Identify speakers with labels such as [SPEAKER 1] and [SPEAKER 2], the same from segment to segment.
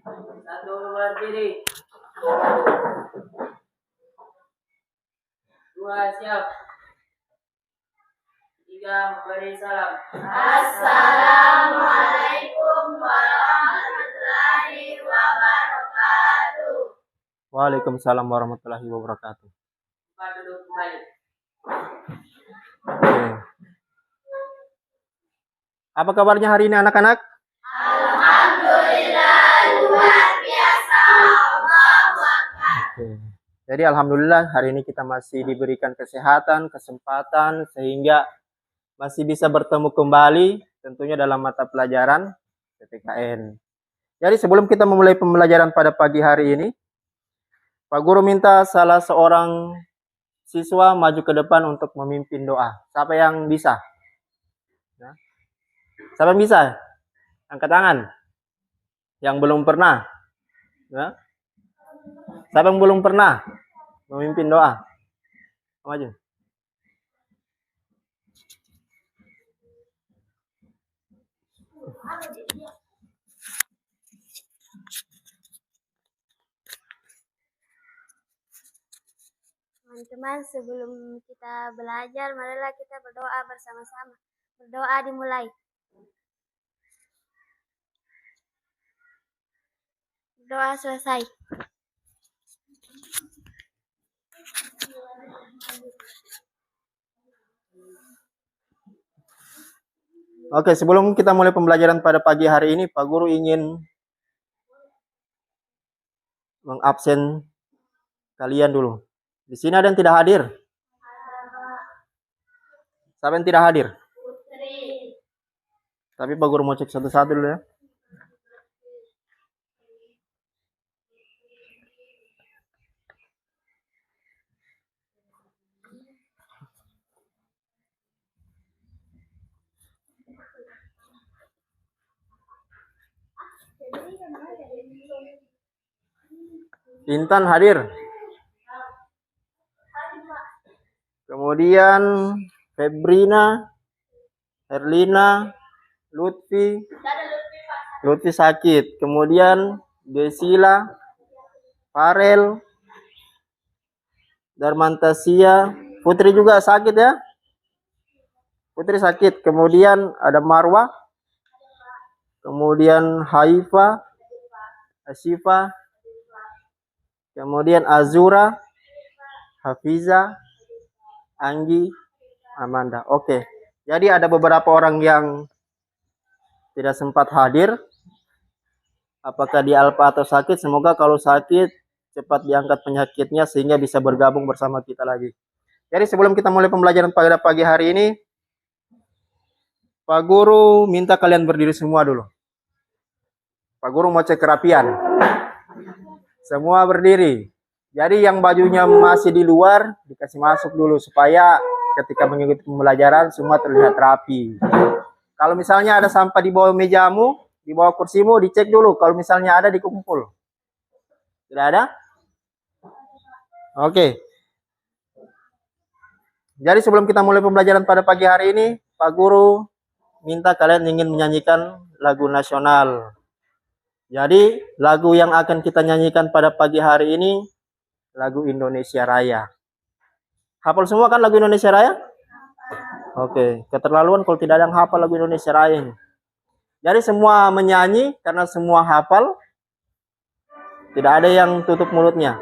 [SPEAKER 1] Satu berdiri. Dua siap. Tiga memberi salam. Assalamualaikum warahmatullahi wabarakatuh.
[SPEAKER 2] Waalaikumsalam warahmatullahi wabarakatuh.
[SPEAKER 1] Pak duduk kembali.
[SPEAKER 2] Oke. Apa kabarnya hari ini anak-anak?
[SPEAKER 1] Alhamdulillah luar biasa.
[SPEAKER 2] Oke. Jadi alhamdulillah hari ini kita masih diberikan kesehatan, kesempatan sehingga masih bisa bertemu kembali tentunya dalam mata pelajaran PPKN. Jadi sebelum kita memulai pembelajaran pada pagi hari ini, Pak Guru minta salah seorang siswa maju ke depan untuk memimpin doa. Siapa yang bisa? Ya. Siapa yang bisa? Angkat tangan. Yang belum pernah. Ya. Siapa yang belum pernah memimpin doa? Maju.
[SPEAKER 3] Teman-teman, sebelum kita belajar, marilah kita berdoa bersama-sama. Berdoa dimulai. Doa selesai.
[SPEAKER 2] Oke, sebelum kita mulai pembelajaran pada pagi hari ini, Pak Guru ingin mengabsen kalian dulu. Di sini ada yang tidak hadir? Siapa yang tidak hadir?
[SPEAKER 1] Putri.
[SPEAKER 2] Tapi Pak Guru mau cek satu-satu dulu ya. Intan hadir. Kemudian Febrina, Herlina, Lutfi sakit. Kemudian Desila, Farel, Darmantasia, Putri juga sakit ya. Putri sakit. Kemudian ada Marwah. Kemudian Haifa, Asyifa. Kemudian Azura, Hafiza, Anggi, Amanda. Oke. Jadi ada beberapa orang yang tidak sempat hadir. Apakah dia alpa atau sakit? Semoga kalau sakit cepat diangkat penyakitnya sehingga bisa bergabung bersama kita lagi. Jadi sebelum kita mulai pembelajaran pada pagi hari ini, Pak Guru minta kalian berdiri semua dulu. Pak Guru mau cek kerapian. Semua berdiri. Jadi yang bajunya masih di luar dikasih masuk dulu supaya ketika mengikuti pembelajaran semua terlihat rapi. Kalau misalnya ada sampah di bawah mejamu, di bawah kursimu, dicek dulu. Kalau misalnya ada, dikumpul. Tidak ada? Oke. Jadi sebelum kita mulai pembelajaran pada pagi hari ini, Pak Guru minta kalian ingin menyanyikan lagu nasional. Jadi lagu yang akan kita nyanyikan pada pagi hari ini lagu Indonesia Raya. Hafal semua kan lagu Indonesia Raya? Oke, keterlaluan kalau tidak ada yang hafal lagu Indonesia Raya ini. Jadi semua menyanyi karena semua hafal. Tidak ada yang tutup mulutnya.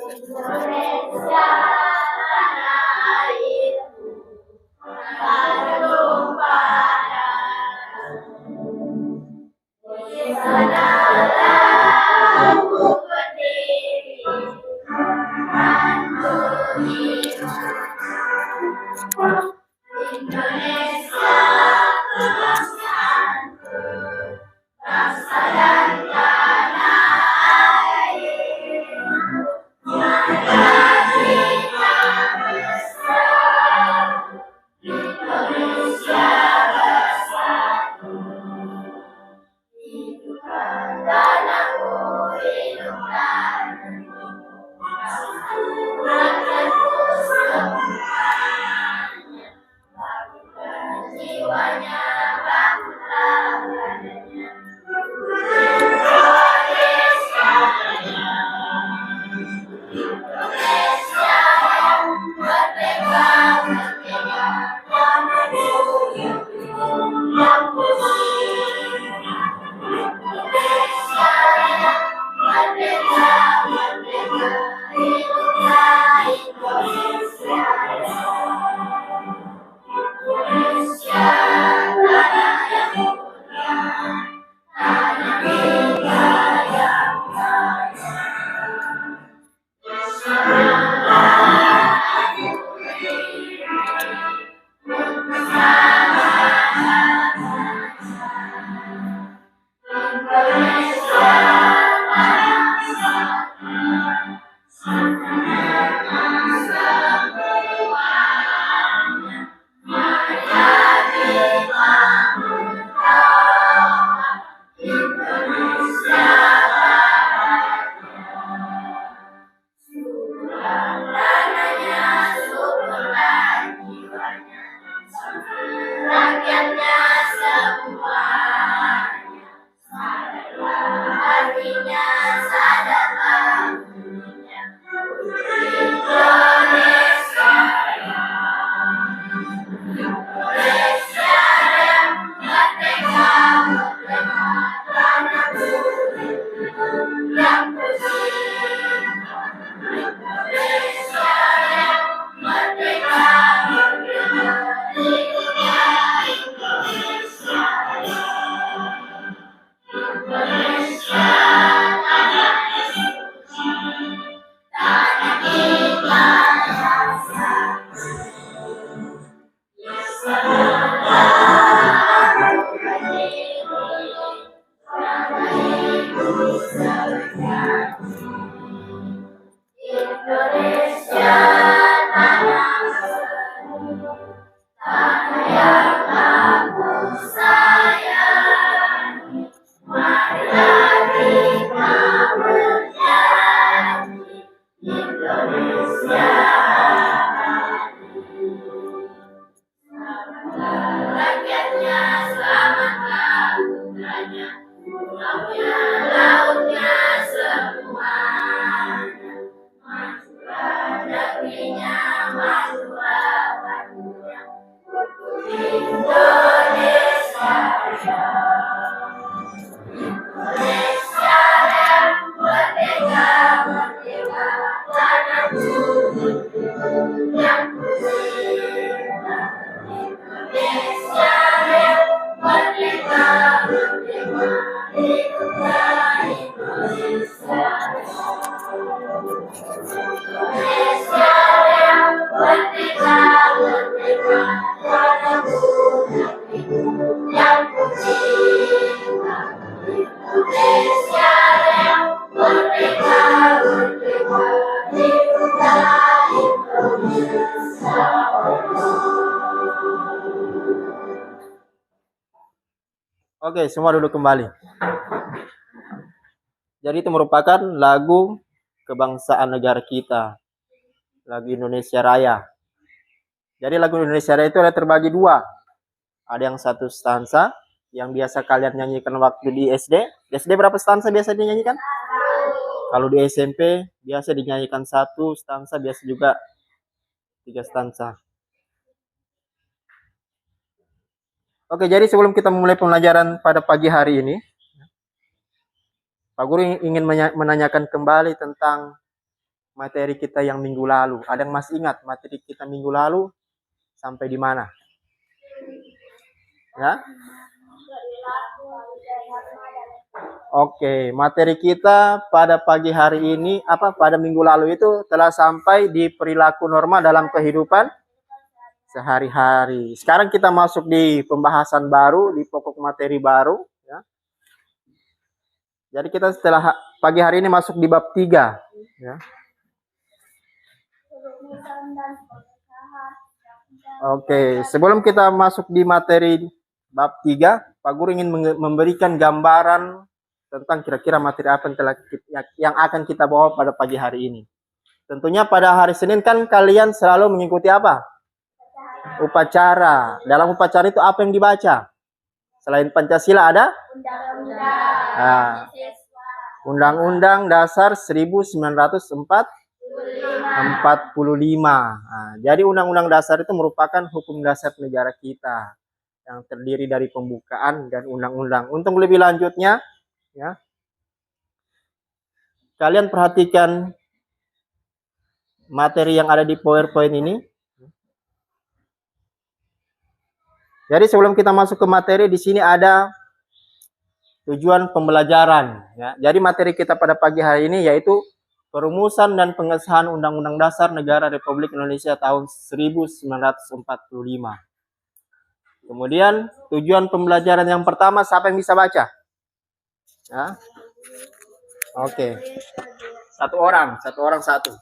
[SPEAKER 1] Indonesia tanah airku, di sanalah aku berdiri dan beriman. Indonesia kebangsaanku, bangsa dan tanah
[SPEAKER 2] Oke, semua duduk kembali. Jadi itu merupakan lagu kebangsaan negara kita, lagu Indonesia Raya. Jadi lagu Indonesia Raya itu ada terbagi dua. Ada yang satu stansa, yang biasa kalian nyanyikan waktu di SD. Di SD berapa stansa biasa dinyanyikan? Kalau di SMP biasa dinyanyikan satu stansa, biasa juga 3 stansa. Oke, jadi sebelum kita memulai pembelajaran pada pagi hari ini, Pak Guru ingin menanyakan kembali tentang materi kita yang minggu lalu. Ada yang masih ingat materi kita minggu lalu sampai di mana? Ya? Oke, materi kita pada pagi hari ini, pada minggu lalu itu telah sampai di perilaku normal dalam kehidupan sehari-hari. Sekarang kita masuk di pembahasan baru, di pokok materi baru. Ya. Jadi kita setelah pagi hari ini masuk di bab 3. Ya. Oke, sebelum kita masuk di materi bab 3, Pak Guru ingin memberikan gambaran tentang kira-kira materi apa yang akan kita bawa pada pagi hari ini. Tentunya pada hari Senin kan kalian selalu mengikuti apa? Upacara. Dalam upacara itu apa yang dibaca? Selain Pancasila ada? Undang-Undang Dasar 1945. Nah, jadi Undang-Undang Dasar itu merupakan hukum dasar negara kita yang terdiri dari pembukaan dan undang-undang. Untuk lebih lanjutnya, ya, kalian perhatikan materi yang ada di PowerPoint ini. Jadi sebelum kita masuk ke materi, di sini ada tujuan pembelajaran. Ya. Jadi materi kita pada pagi hari ini yaitu perumusan dan pengesahan Undang-Undang Dasar Negara Republik Indonesia tahun 1945. Kemudian tujuan pembelajaran yang pertama, siapa yang bisa baca? Ya. Oke. Satu orang satu.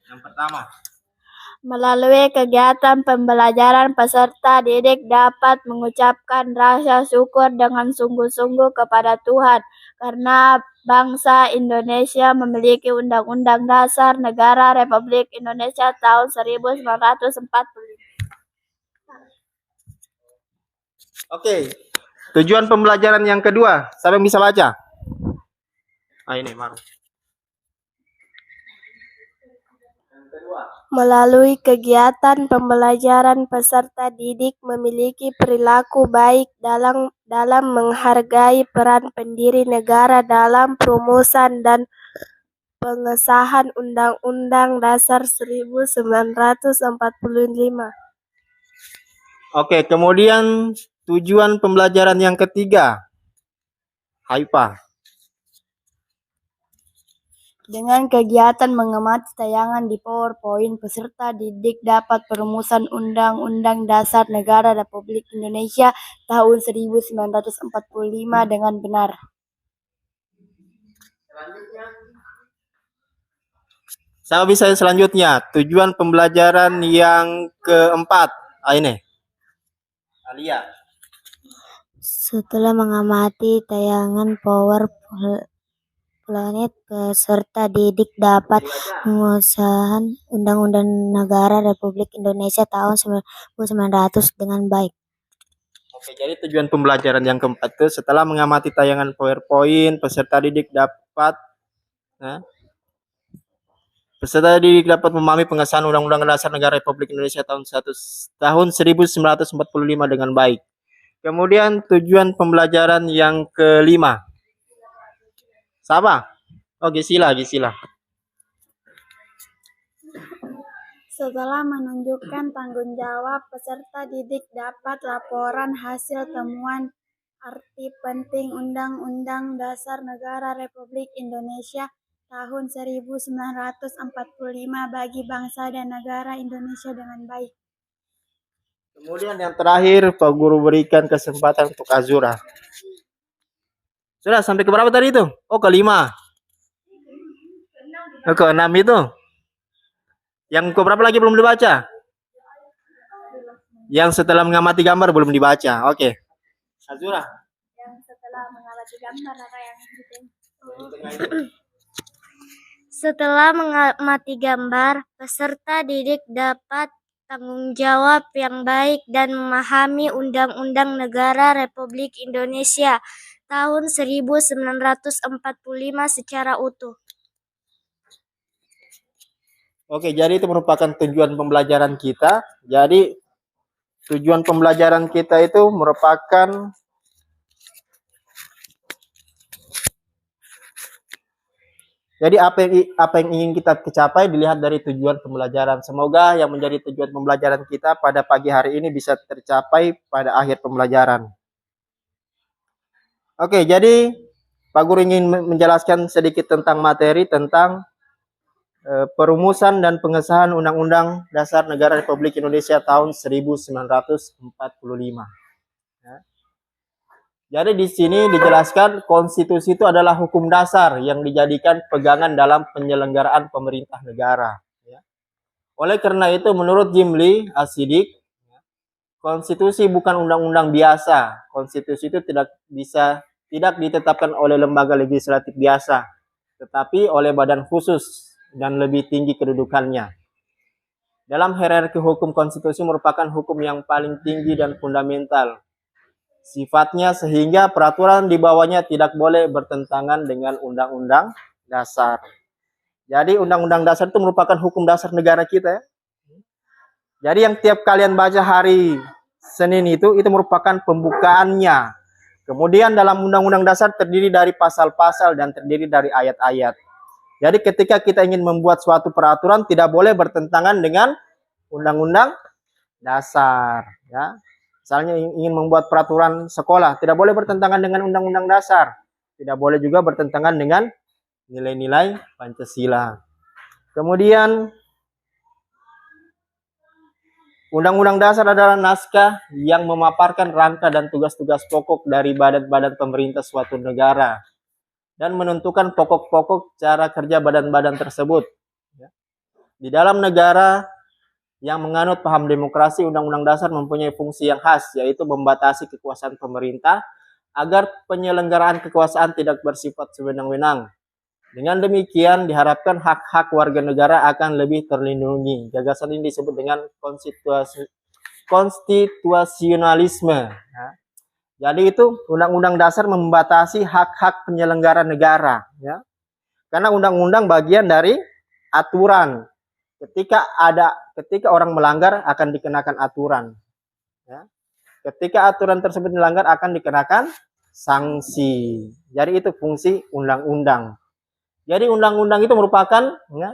[SPEAKER 2] Yang pertama.
[SPEAKER 3] Melalui kegiatan pembelajaran, peserta didik dapat mengucapkan rasa syukur dengan sungguh-sungguh kepada Tuhan karena bangsa Indonesia memiliki Undang-Undang Dasar Negara Republik Indonesia tahun 1945.
[SPEAKER 2] Oke. Tujuan pembelajaran yang kedua, siapa yang bisa baca? Ini Maru.
[SPEAKER 3] Melalui kegiatan pembelajaran, peserta didik memiliki perilaku baik dalam menghargai peran pendiri negara dalam perumusan dan pengesahan Undang-Undang Dasar 1945.
[SPEAKER 2] Oke, kemudian tujuan pembelajaran yang ketiga, Haifa.
[SPEAKER 3] Dengan kegiatan mengamati tayangan di PowerPoint, peserta didik dapat perumusan Undang-Undang Dasar Negara Republik Indonesia tahun 1945 dengan benar.
[SPEAKER 2] Saya bisa selanjutnya, tujuan pembelajaran yang keempat. Ini. Alia.
[SPEAKER 3] Setelah mengamati tayangan PowerPoint, peserta didik dapat mengusahakan Undang-Undang Negara Republik Indonesia tahun 1900 dengan baik.
[SPEAKER 2] Oke, jadi tujuan pembelajaran yang keempat itu setelah mengamati tayangan PowerPoint, peserta didik dapat memahami pengesahan Undang-Undang Dasar Negara Republik Indonesia tahun 1945 dengan baik. Kemudian tujuan pembelajaran yang kelima. Siapa? Oh, Gisila.
[SPEAKER 3] Setelah menunjukkan tanggung jawab, peserta didik dapat laporan hasil temuan arti penting Undang-Undang Dasar Negara Republik Indonesia tahun 1945 bagi bangsa dan negara Indonesia dengan baik.
[SPEAKER 2] Kemudian yang terakhir, Pak Guru berikan kesempatan untuk Azura. Sudah sampai ke berapa tadi itu? Oh, kelima. Ke 6 itu. Yang ke berapa lagi belum dibaca? Yang setelah mengamati gambar belum dibaca. Oke. Azura.
[SPEAKER 3] Yang setelah mengamati gambar apa yang gitu. Setelah mengamati gambar, peserta didik dapat tanggung jawab yang baik dan memahami Undang-Undang Negara Republik Indonesia tahun 1945 secara utuh.
[SPEAKER 2] Oke, jadi itu merupakan tujuan pembelajaran kita. Jadi tujuan pembelajaran kita itu merupakan jadi apa yang ingin kita capai dilihat dari tujuan pembelajaran. Semoga yang menjadi tujuan pembelajaran kita pada pagi hari ini bisa tercapai pada akhir pembelajaran. Oke, jadi Pak Guru ingin menjelaskan sedikit tentang materi tentang perumusan dan pengesahan Undang-Undang Dasar Negara Republik Indonesia tahun 1945. Ya. Jadi di sini dijelaskan konstitusi itu adalah hukum dasar yang dijadikan pegangan dalam penyelenggaraan pemerintah negara. Ya. Oleh karena itu menurut Jimli Asidik, konstitusi bukan undang-undang biasa. Konstitusi itu tidak ditetapkan oleh lembaga legislatif biasa, tetapi oleh badan khusus dan lebih tinggi kedudukannya. Dalam hierarki hukum, konstitusi merupakan hukum yang paling tinggi dan fundamental sifatnya sehingga peraturan di bawahnya tidak boleh bertentangan dengan undang-undang dasar. Jadi undang-undang dasar itu merupakan hukum dasar negara kita ya. Jadi yang tiap kalian baca hari Senin itu merupakan pembukaannya. Kemudian dalam undang-undang dasar terdiri dari pasal-pasal dan terdiri dari ayat-ayat. Jadi ketika kita ingin membuat suatu peraturan tidak boleh bertentangan dengan undang-undang dasar ya. Misalnya ingin membuat peraturan sekolah, tidak boleh bertentangan dengan undang-undang dasar. Tidak boleh juga bertentangan dengan nilai-nilai Pancasila. Kemudian, Undang-Undang Dasar adalah naskah yang memaparkan rangka dan tugas-tugas pokok dari badan-badan pemerintah suatu negara dan menentukan pokok-pokok cara kerja badan-badan tersebut. Di dalam negara yang menganut paham demokrasi, Undang-Undang Dasar mempunyai fungsi yang khas, yaitu membatasi kekuasaan pemerintah agar penyelenggaraan kekuasaan tidak bersifat sewenang-wenang. Dengan demikian, diharapkan hak-hak warga negara akan lebih terlindungi. Gagasan ini disebut dengan konstitusionalisme. Ya. Jadi itu Undang-Undang Dasar membatasi hak-hak penyelenggara negara. Ya. Karena undang-undang bagian dari aturan. Ketika orang melanggar akan dikenakan aturan. Ya. Ketika aturan tersebut dilanggar akan dikenakan sanksi. Jadi itu fungsi undang-undang. Jadi undang-undang itu merupakan ya,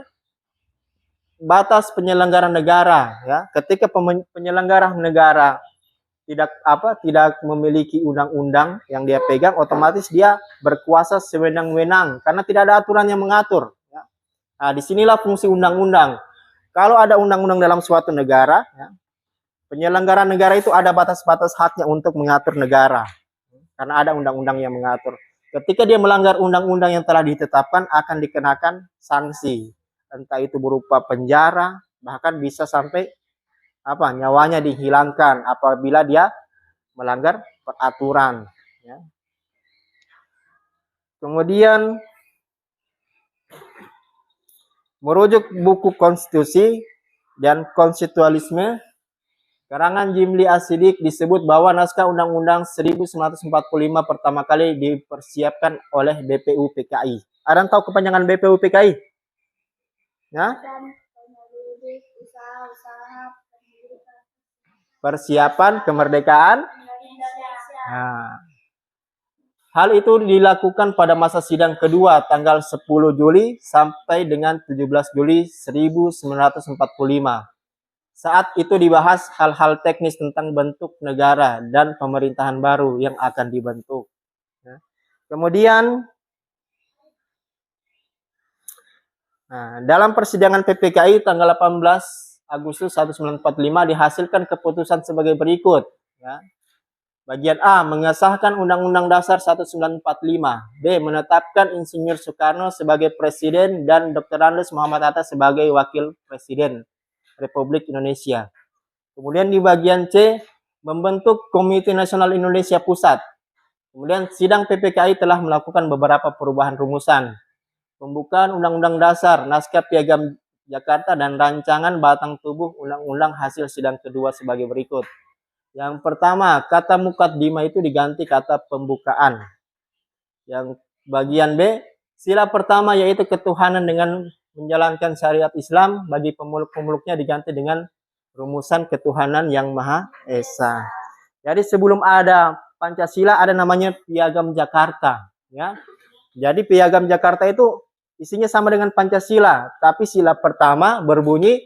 [SPEAKER 2] batas penyelenggara negara. Ya. Ketika penyelenggara negara tidak memiliki undang-undang yang dia pegang, otomatis dia berkuasa sewenang-wenang karena tidak ada aturan yang mengatur. Ya. Nah, disinilah fungsi undang-undang. Kalau ada undang-undang dalam suatu negara, ya, penyelenggara negara itu ada batas-batas haknya untuk mengatur negara. Karena ada undang-undang yang mengatur. Ketika dia melanggar undang-undang yang telah ditetapkan, akan dikenakan sanksi. Entah itu berupa penjara, bahkan bisa sampai nyawanya dihilangkan apabila dia melanggar peraturan. Ya. Kemudian, merujuk buku konstitusi dan konstitualisme, karangan Jimli Asidik disebut bahwa naskah Undang-Undang 1945 pertama kali dipersiapkan oleh BPUPKI. Ada yang tahu kepanjangan BPUPKI? Ya? Persiapan kemerdekaan. Nah, hal itu dilakukan pada masa sidang kedua tanggal 10 Juli sampai dengan 17 Juli 1945. Saat itu dibahas hal-hal teknis tentang bentuk negara dan pemerintahan baru yang akan dibentuk. Kemudian, dalam persidangan PPKI tanggal 18 Agustus 1945 dihasilkan keputusan sebagai berikut. Ya. Bagian A, mengesahkan Undang-Undang Dasar 1945. B, menetapkan Insinyur Soekarno sebagai Presiden dan Dr. Andes Muhammad Hatta sebagai Wakil Presiden Republik Indonesia. Kemudian di bagian C, membentuk Komite Nasional Indonesia Pusat. Kemudian sidang PPKI telah melakukan beberapa perubahan rumusan, pembukaan Undang-Undang Dasar, naskah Piagam Jakarta, dan rancangan batang tubuh Undang-Undang hasil sidang kedua sebagai berikut. Yang pertama, kata mukaddimah itu diganti kata pembukaan. Yang bagian B, sila pertama yaitu ketuhanan dengan menjalankan syariat Islam bagi pemeluk-pemeluknya diganti dengan rumusan ketuhanan yang Maha Esa. Jadi sebelum ada Pancasila ada namanya Piagam Jakarta, ya. Jadi Piagam Jakarta itu isinya sama dengan Pancasila, tapi sila pertama berbunyi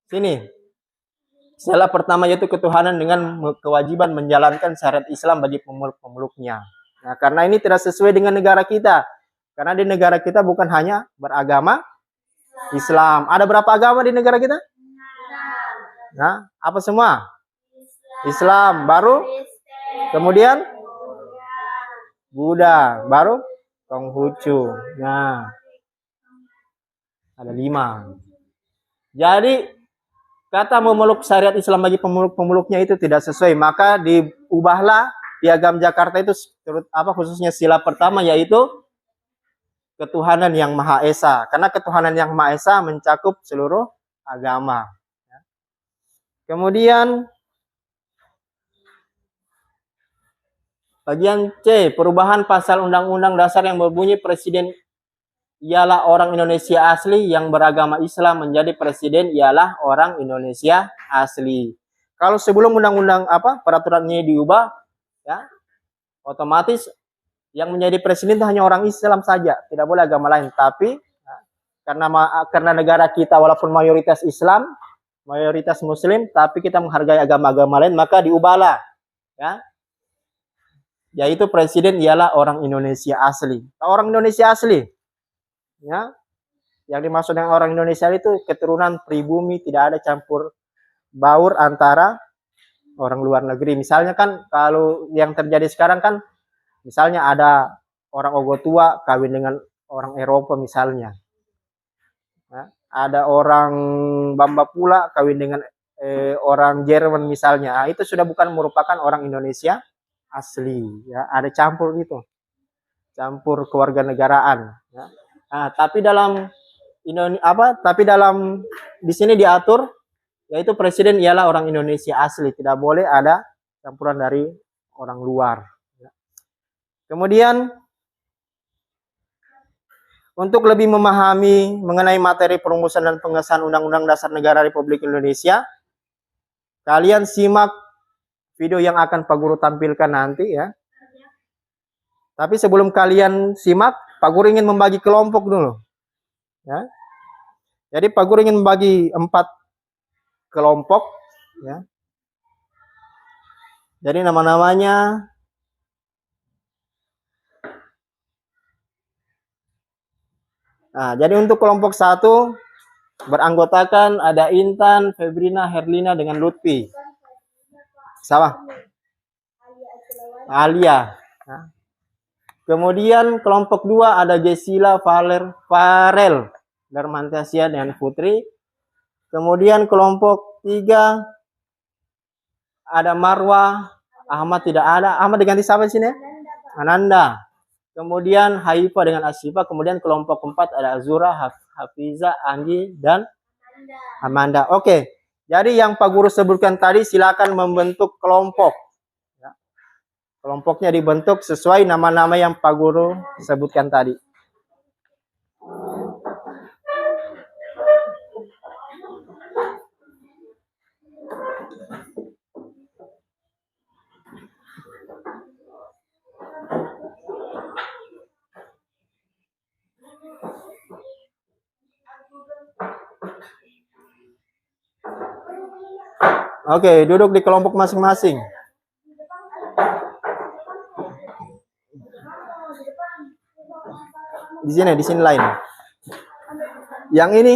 [SPEAKER 2] sini. Sila pertama yaitu ketuhanan dengan kewajiban menjalankan syariat Islam bagi pemeluk-pemeluknya. Nah, karena ini tidak sesuai dengan negara kita. Karena di negara kita bukan hanya beragama Islam. Ada berapa agama di negara kita? Nah, apa semua? Islam, baru kemudian Buddha, baru Konghucu. Nah, ada 5. Jadi kata memeluk syariat Islam bagi pemeluk-pemeluknya itu tidak sesuai, maka diubahlah Piagam Jakarta itu khususnya sila pertama yaitu ketuhanan yang Maha Esa. Karena ketuhanan yang Maha Esa mencakup seluruh agama. Kemudian bagian C, perubahan pasal Undang-Undang Dasar yang berbunyi Presiden ialah orang Indonesia asli yang beragama Islam menjadi presiden ialah orang Indonesia asli. Kalau sebelum undang-undang peraturannya diubah, ya, otomatis yang menjadi presiden itu hanya orang Islam saja, tidak boleh agama lain. Tapi ya, karena negara kita walaupun mayoritas Islam, mayoritas Muslim, tapi kita menghargai agama-agama lain, maka diubahlah, ya. Yaitu presiden ialah orang Indonesia asli. Orang Indonesia asli, ya, yang dimaksud dengan orang Indonesia itu keturunan pribumi, tidak ada campur baur antara orang luar negeri. Misalnya kan kalau yang terjadi sekarang kan, misalnya ada orang Ogo Tua kawin dengan orang Eropa misalnya, ya, ada orang Bamba Pula kawin dengan orang Jerman misalnya. Nah, itu sudah bukan merupakan orang Indonesia asli, ya, ada campur gitu, campur kewarganegaraan, ya. Nah, tapi dalam di sini diatur yaitu presiden ialah orang Indonesia asli, tidak boleh ada campuran dari orang luar. Kemudian untuk lebih memahami mengenai materi perumusan dan pengesahan Undang-Undang Dasar Negara Republik Indonesia, kalian simak video yang akan Pak Guru tampilkan nanti, ya. Tapi sebelum kalian simak, Pak Guru ingin membagi kelompok dulu, ya. Jadi Pak Guru ingin membagi 4 kelompok, ya. Jadi nama-namanya jadi untuk kelompok 1 beranggotakan ada Intan, Febrina, Herlina dengan Lutfi. Sama? Alia. Nah. Kemudian kelompok 2 ada Jesila, Farel, Darmantasia dengan Putri. Kemudian kelompok 3 ada Marwah, Ahmad tidak ada. Ahmad diganti siapa di sini? Ananda. Kemudian Haifa dengan Asyifa. Kemudian kelompok 4 ada Azura, Hafiza, Anggi, dan Amanda. Oke. Jadi yang Pak Guru sebutkan tadi silakan membentuk kelompok. Ya. Kelompoknya dibentuk sesuai nama-nama yang Pak Guru sebutkan tadi. Oke, duduk di kelompok masing-masing. Di sini lain. Yang ini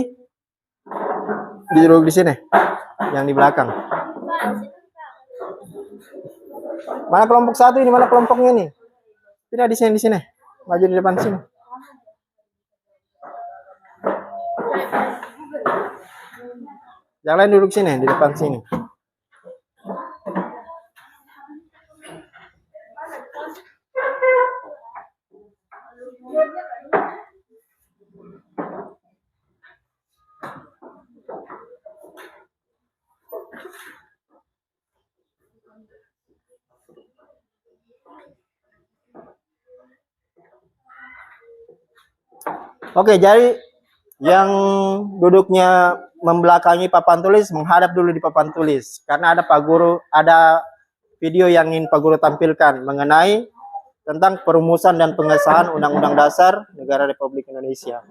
[SPEAKER 2] duduk di sini. Yang di belakang. Mana kelompok 1 ini? Mana kelompoknya nih? Pindah di sini. Maju di depan sini. Yang lain duduk sini, di depan sini. Oke, jadi yang duduknya membelakangi papan tulis menghadap dulu di papan tulis karena ada Pak Guru, ada video yang ingin Pak Guru tampilkan mengenai tentang perumusan dan pengesahan Undang-Undang Dasar Negara Republik Indonesia.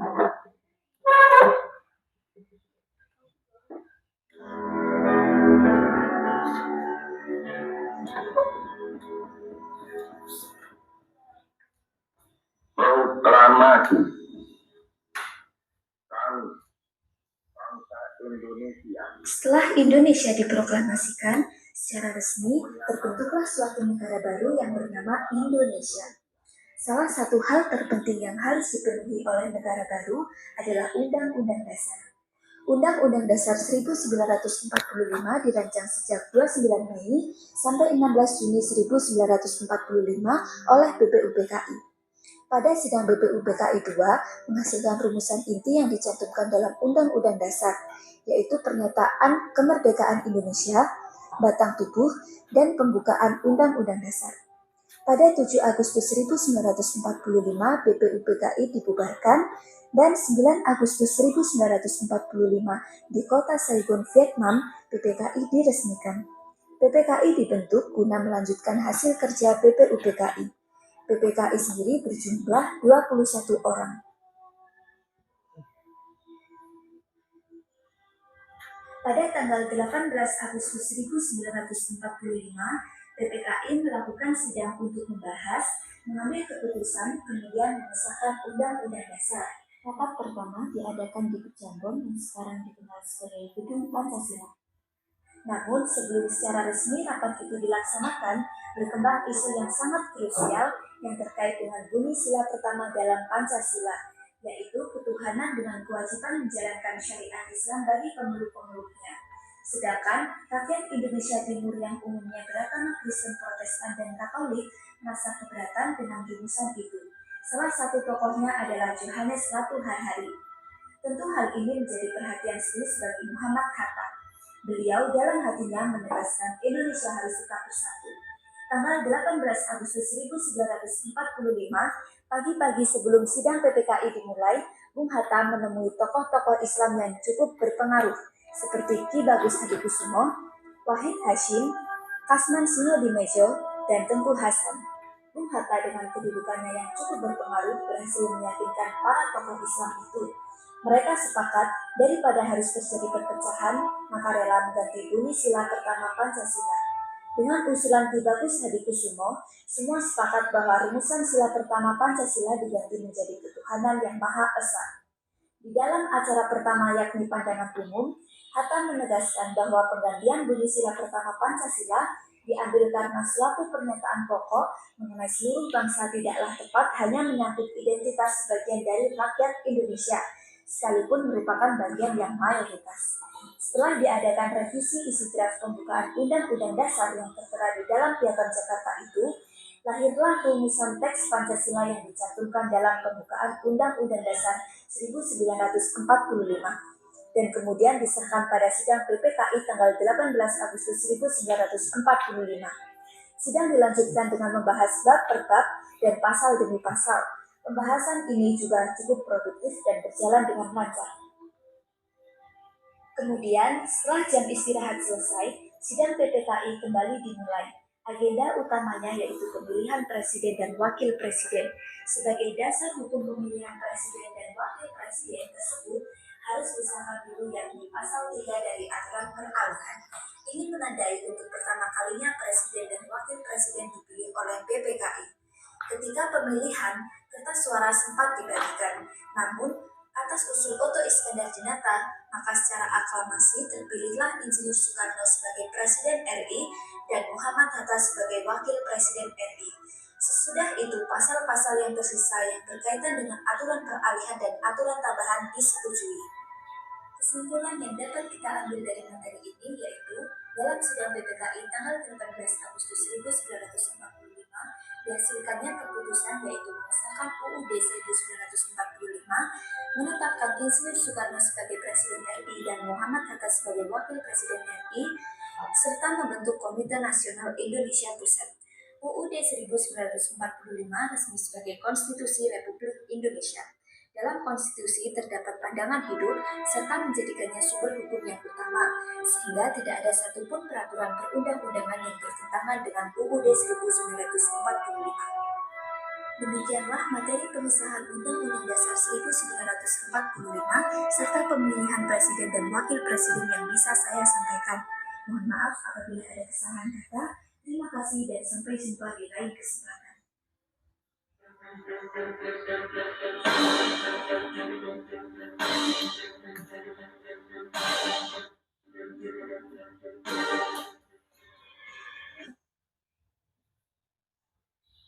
[SPEAKER 4] Proklamasi bangsa Indonesia.
[SPEAKER 5] Setelah Indonesia diproklamasikan secara resmi, terbentuklah suatu negara baru yang bernama Indonesia. Salah satu hal terpenting yang harus dipenuhi oleh negara baru adalah Undang-Undang Dasar. Undang-Undang Dasar 1945 dirancang sejak 29 Mei sampai 16 Juni 1945 oleh BPUPKI. Pada sidang BPUPKI II menghasilkan rumusan inti yang dicantumkan dalam Undang-Undang Dasar, yaitu pernyataan kemerdekaan Indonesia, batang tubuh, dan pembukaan Undang-Undang Dasar. Pada 7 Agustus 1945 BPUPKI dibubarkan dan 9 Agustus 1945 di kota Saigon, Vietnam, PPKI diresmikan. PPKI dibentuk guna melanjutkan hasil kerja BPUPKI. PPKI sendiri berjumlah 21 orang. Pada tanggal 18 Agustus 1945, PPKI melakukan sidang untuk membahas, mengambil keputusan, kemudian mengesahkan Undang-Undang Dasar. Rapat pertama diadakan di Pejambon yang sekarang dikenal sebagai Gedung Pancasila. Namun sebelum secara resmi rapat itu dilaksanakan, berkembang isu yang sangat krusial yang terkait dengan bunyi sila pertama dalam Pancasila, yaitu ketuhanan dengan kewajiban menjalankan syariat Islam bagi pemeluk-pemeluknya. Sedangkan rakyat Indonesia Timur yang umumnya beragama Kristen, Protestan, dan Katolik merasa keberatan dengan rumusan itu. Salah satu tokohnya adalah Johannes Ratu Harhari. Tentu hal ini menjadi perhatian serius bagi Muhammad Hatta. Beliau dalam hatinya menegaskan Indonesia harus tetap bersatu. Tanggal 18 Agustus 1945, pagi-pagi sebelum sidang PPKI dimulai, Bung Hatta menemui tokoh-tokoh Islam yang cukup berpengaruh, seperti Ki Bagus Hadikusumo, Wahid Hashim, Kasman Sunodimejo, dan Tengku Hasan. Bung Hatta dengan kedudukannya yang cukup berpengaruh berhasil meyakinkan para tokoh Islam itu. Mereka sepakat daripada harus terjadi perpecahan, maka rela mengganti bunyi sila pertama Pancasila. Dengan usulan Ki Bagus Hadikusumo, semua sepakat bahwa rumusan sila pertama Pancasila diganti menjadi ketuhanan yang Maha Esa. Di dalam acara pertama yakni pandangan umum, Hatta menegaskan bahwa penggantian bunyi sila pertama Pancasila diambil karena suatu pernyataan pokok mengenai seluruh bangsa tidaklah tepat hanya menyangkut identitas sebagian dari rakyat Indonesia, sekalipun merupakan bagian yang mayoritas. Setelah diadakan revisi isi draft pembukaan Undang-Undang Dasar yang tertera di dalam Piagam Jakarta itu, lahirlah rumusan teks Pancasila yang dicantumkan dalam pembukaan Undang-Undang Dasar 1945 dan kemudian disahkan pada sidang PPKI tanggal 18 Agustus 1945. Sidang dilanjutkan dengan membahas bab per bab dan pasal demi pasal. Pembahasan ini juga cukup produktif dan berjalan dengan lancar. Kemudian, setelah jam istirahat selesai, sidang PPKI kembali dimulai. Agenda utamanya yaitu pemilihan presiden dan wakil presiden. Sebagai dasar hukum pemilihan presiden dan wakil presiden tersebut harus disahkan dulu yakni pasal 3 dari aturan peralihan. Ini menandai untuk pertama kalinya presiden dan wakil presiden dipilih oleh PPKI. Ketika pemilihan, kertas suara sempat dibagikan, namun atas usul Oto Iskandar Dinata, maka secara aklamasi terpilihlah Insinyur Soekarno sebagai Presiden RI dan Muhammad Hatta sebagai Wakil Presiden RI. Sesudah itu, pasal-pasal yang tersisa yang berkaitan dengan aturan peralihan dan aturan tambahan disetujui. Kesimpulan yang dapat kita ambil dari materi ini yaitu, dalam sidang PPKI tanggal 18 Agustus 1945, dihasilkannya keputusan yaitu mengesahkan UUD 1945, menetapkan Insinyur Soekarno sebagai Presiden RI dan Muhammad Hatta sebagai Wakil Presiden RI, serta membentuk Komite Nasional Indonesia Pusat. UUD 1945 resmi sebagai Konstitusi Republik Indonesia. Dalam konstitusi terdapat pandangan hidup serta menjadikannya sumber hukum yang utama, sehingga tidak ada satupun peraturan perundang-undangan yang bertentangan dengan UUD 1945. Demikianlah materi pengesahan Undang-Undang Dasar 1945 serta pemilihan presiden dan wakil presiden yang bisa saya sampaikan. Mohon maaf apabila ada kesalahan kata. Terima kasih dan sampai jumpa di lain kesempatan.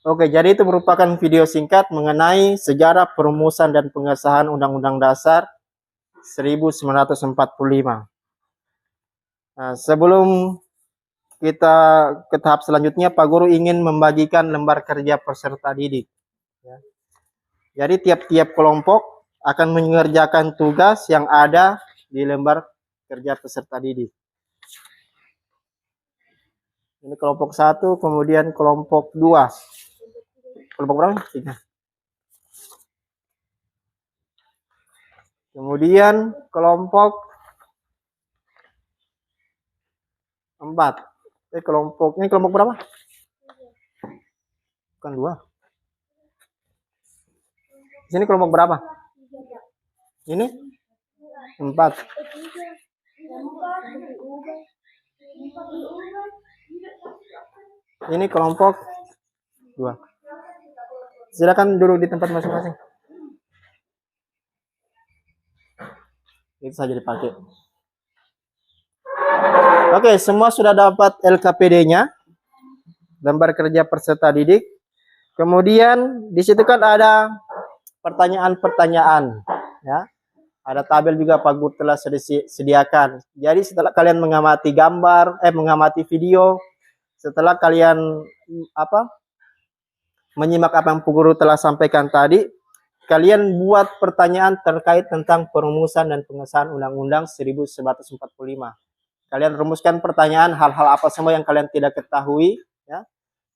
[SPEAKER 2] Oke, jadi itu merupakan video singkat mengenai sejarah perumusan dan pengesahan Undang-Undang Dasar 1945. Nah, sebelum kita ke tahap selanjutnya, Pak Guru ingin membagikan lembar kerja peserta didik. Ya. Jadi tiap-tiap kelompok akan mengerjakan tugas yang ada di lembar kerja peserta didik. Ini kelompok 1, kemudian kelompok 2. Kelompok berapa? 3. Kemudian kelompok 4. Ini kelompok berapa? Bukan 2. Sini kelompok berapa? Ini 4. Ini kelompok 2. Silakan duduk di tempat masing-masing. Itu saja dipakai. Oke, semua sudah dapat LKPD-nya, lembar kerja peserta didik. Kemudian di situ kan ada pertanyaan-pertanyaan, ya. Ada tabel juga Pak Guru telah sediakan. Jadi setelah kalian mengamati mengamati video, setelah kalian menyimak apa yang Pak Guru telah sampaikan tadi, kalian buat pertanyaan terkait tentang perumusan dan pengesahan Undang-Undang 1945. Kalian rumuskan pertanyaan hal-hal apa semua yang kalian tidak ketahui, ya.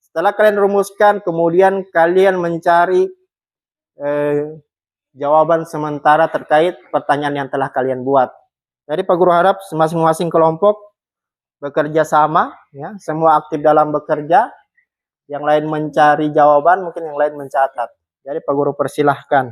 [SPEAKER 2] Setelah kalian rumuskan, kemudian kalian mencari jawaban sementara terkait pertanyaan yang telah kalian buat. Jadi Pak Guru harap masing-masing kelompok bekerja sama, ya, semua aktif dalam bekerja. Yang lain mencari jawaban, mungkin yang lain mencatat. Jadi Pak Guru persilahkan.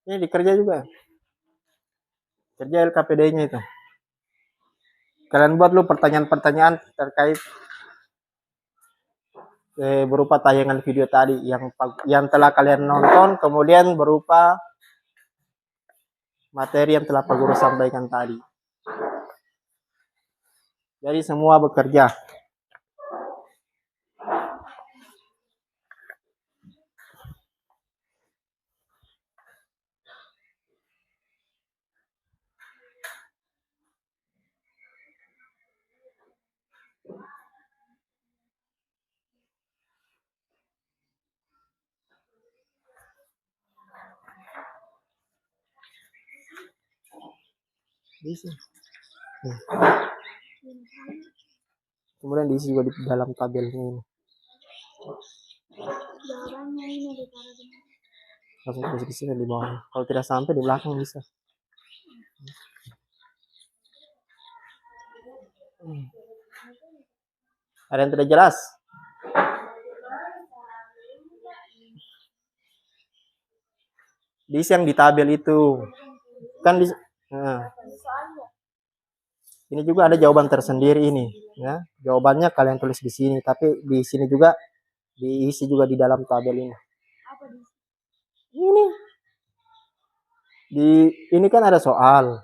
[SPEAKER 2] Ini dikerja juga. Kerja LKPD-nya itu. Kalian buat lu pertanyaan-pertanyaan terkait berupa tayangan video tadi yang telah kalian nonton, kemudian berupa materi yang telah Pak Guru sampaikan tadi. Jadi semua bekerja. Diisi. Kemudian diisi juga di dalam tabelnya ini.
[SPEAKER 3] Jawabannya ini ditaruh di
[SPEAKER 2] Langsung tulis di sini di bawah. Kalau tidak sampai di belakang bisa. Ada yang tidak jelas? Diisi yang di tabel itu. Kan di Ini juga ada jawaban tersendiri ini, ya. Jawabannya kalian tulis di sini, tapi di sini juga diisi juga di dalam tabel ini. Ini ini kan ada soal,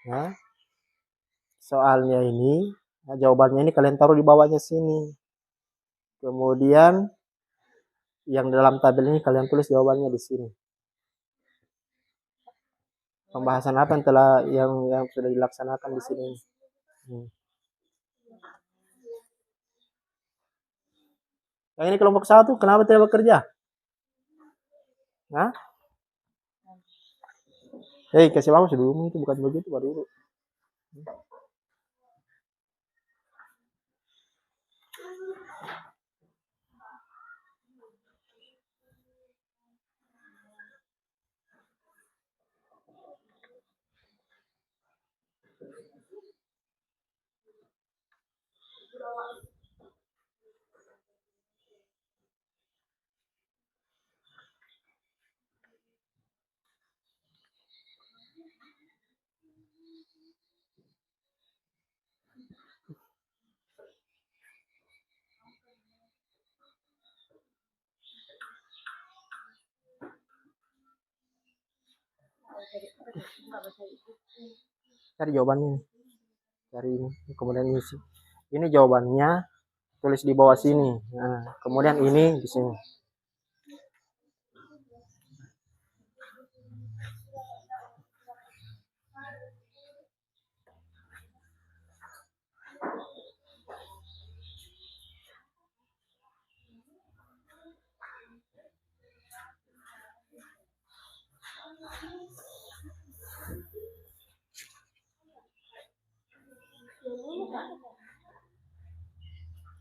[SPEAKER 2] ya. Soalnya ini, nah, jawabannya ini kalian taruh di bawahnya sini. Kemudian yang dalam tabel ini kalian tulis jawabannya di sini. Pembahasan apa yang yang sudah dilaksanakan di sini? Yang ini kelompok 1, kenapa tidak bekerja? Hah? Hei, kasih bagus dulu, itu bukan begitu, baru. Cari jawabannya. Cari ini, kemudian isi. Ini jawabannya, tulis di bawah sini. Nah, kemudian ini di sini.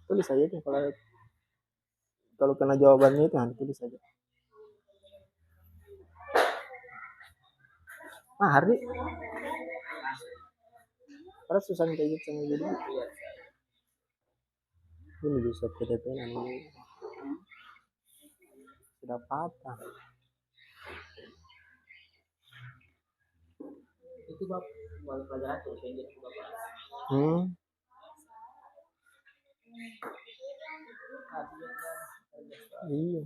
[SPEAKER 2] Tulis aja itu kalau kena jawabannya itu nanti tulis aja. Ah, Hardi. Karena susah kayak gitu sama jadi. Ini bisa PDPN ini sudah patah. Itu pelajaran tuh jadi Bapak. Iya.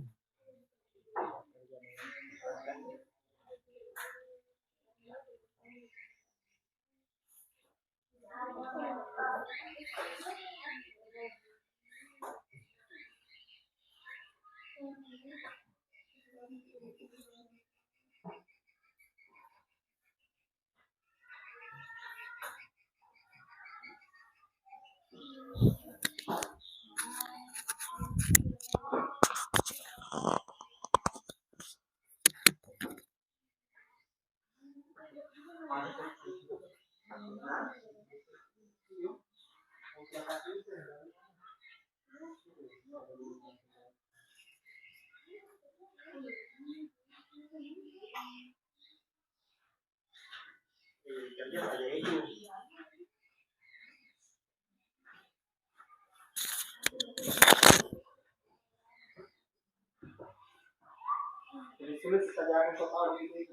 [SPEAKER 2] Sulit saja total gitu.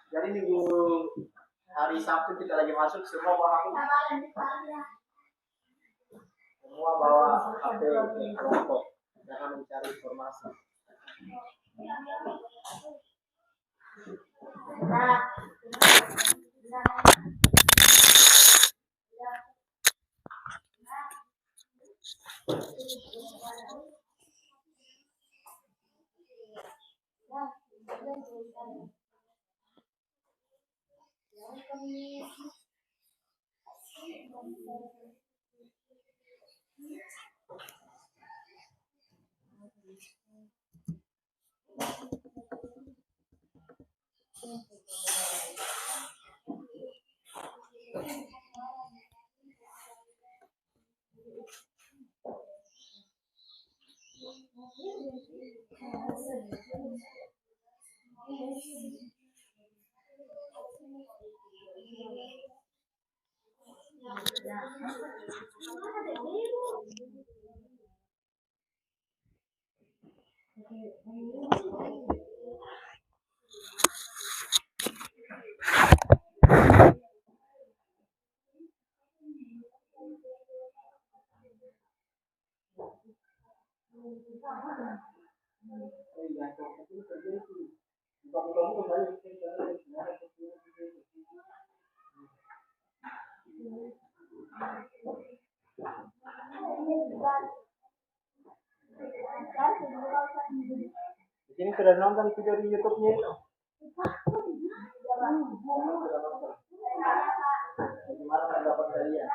[SPEAKER 2] Jadi minggu hari Sabtu kita lagi masuk semua bawa HP kelompok, jangan mencari informasi. Di sini sudah nonton video di YouTube-nya itu. Gimana pendapat kalian?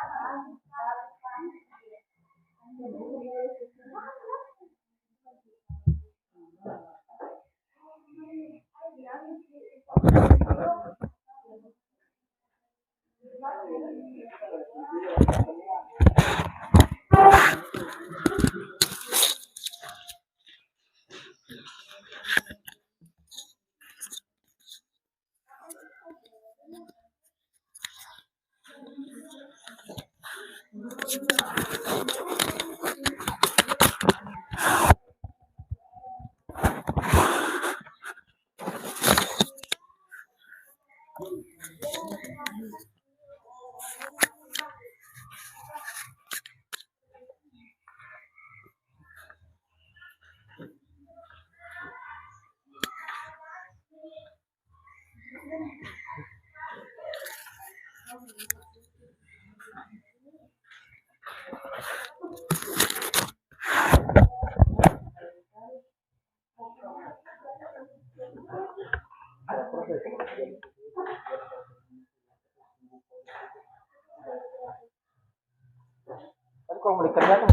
[SPEAKER 2] Tapi kalau mau dikerjakan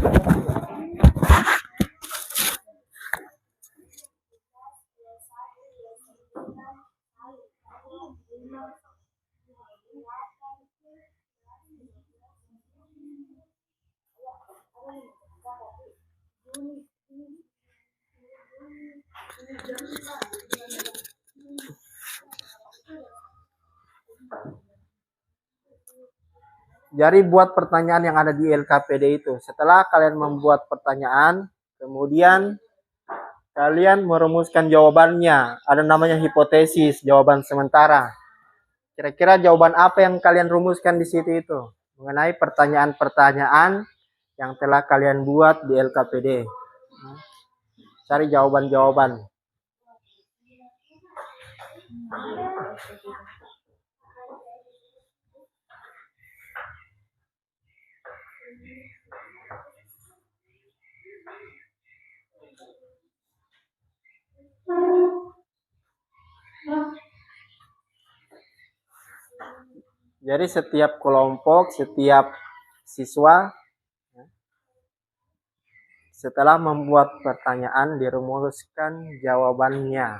[SPEAKER 2] jadi buat pertanyaan yang ada di LKPD itu. Setelah kalian membuat pertanyaan, kemudian kalian merumuskan jawabannya. Ada namanya hipotesis, jawaban sementara. Kira-kira jawaban apa yang kalian rumuskan di situ itu? Mengenai pertanyaan-pertanyaan yang telah kalian buat di LKPD. Cari jawaban-jawaban. Jadi setiap kelompok, setiap siswa setelah membuat pertanyaan dirumuskan jawabannya.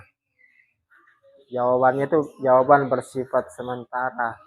[SPEAKER 2] Jawabannya itu jawaban bersifat sementara.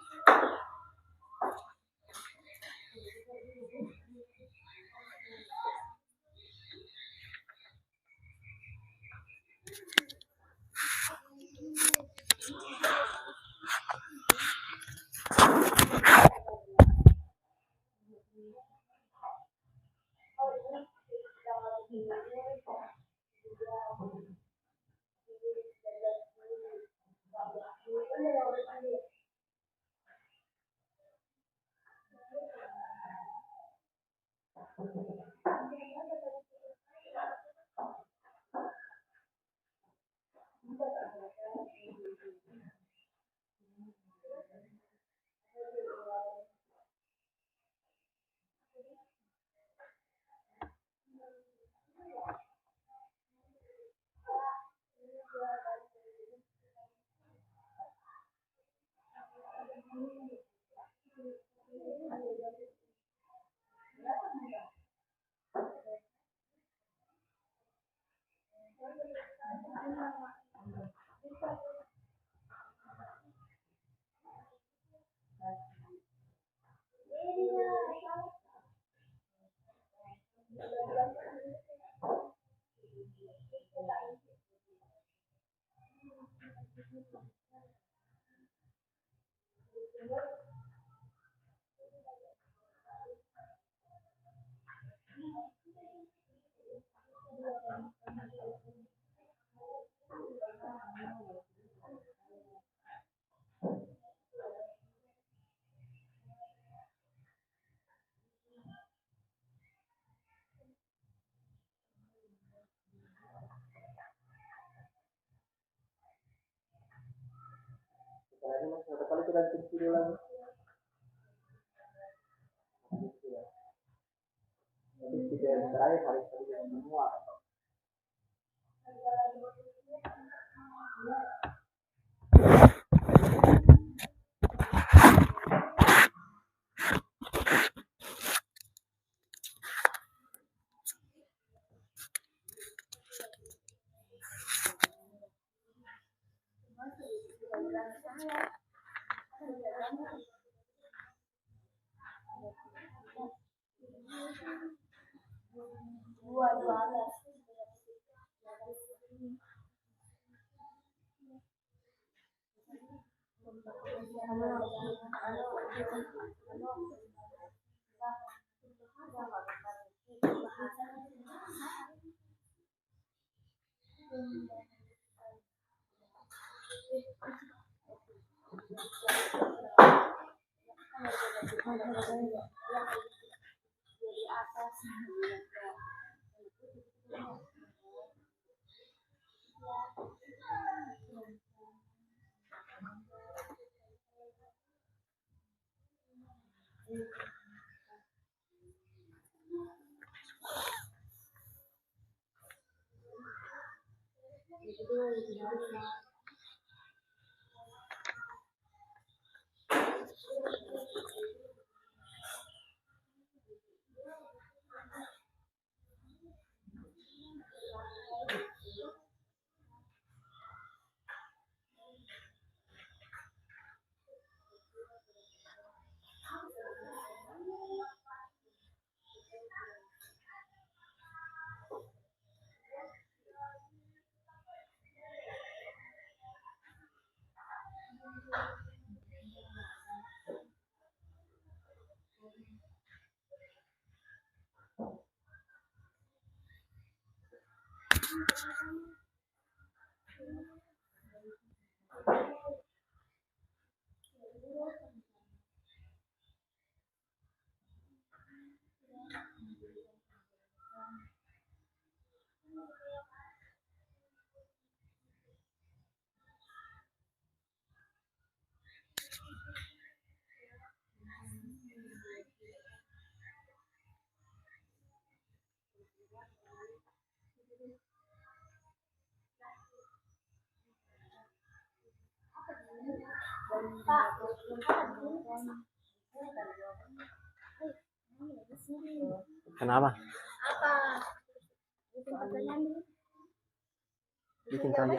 [SPEAKER 2] sudah kecil lagi. Jadi kita yang terakhir hari tadi semua. Kenapa? Bikin saja.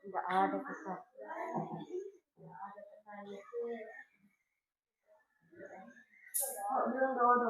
[SPEAKER 3] Nggak ada kata. Oh, belum dodo.